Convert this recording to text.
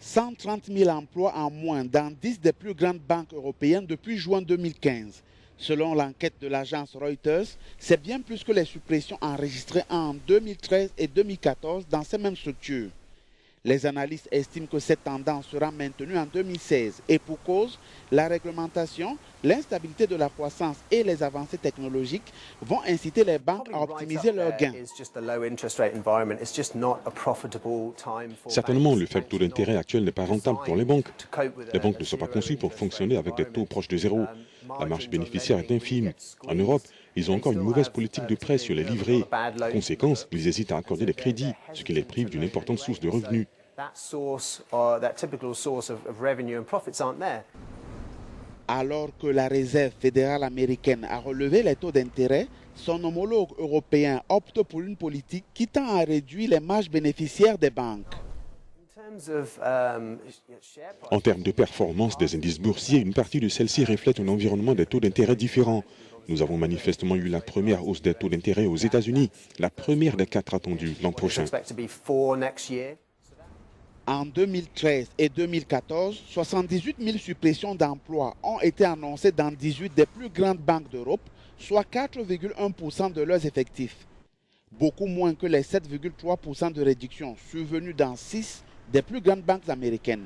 130 000 emplois en moins dans 10 des plus grandes banques européennes depuis juin 2015. Selon l'enquête de l'agence Reuters, c'est bien plus que les suppressions enregistrées en 2013 et 2014 dans ces mêmes structures. Les analystes estiment que cette tendance sera maintenue en 2016 et pour cause, la réglementation, l'instabilité de la croissance et les avancées technologiques vont inciter les banques à optimiser leurs gains. Certainement, le faible taux d'intérêt actuel n'est pas rentable pour les banques. Les banques ne sont pas conçues pour fonctionner avec des taux proches de zéro. La marge bénéficiaire est infime. En Europe, ils ont encore une mauvaise politique de prêt sur les livrets. Conséquence, ils hésitent à accorder des crédits, ce qui les prive d'une importante source de revenus. Alors que la Réserve fédérale américaine a relevé les taux d'intérêt, son homologue européen opte pour une politique qui tend à réduire les marges bénéficiaires des banques. En termes de performance des indices boursiers, une partie de celle-ci reflète un environnement des taux d'intérêt différents. Nous avons manifestement eu la première hausse des taux d'intérêt aux États-Unis, la première des 4 attendues l'an prochain. En 2013 et 2014, 78 000 suppressions d'emplois ont été annoncées dans 18 des plus grandes banques d'Europe, soit 4,1% de leurs effectifs. Beaucoup moins que les 7,3% de réduction survenues dans 6 des plus grandes banques américaines.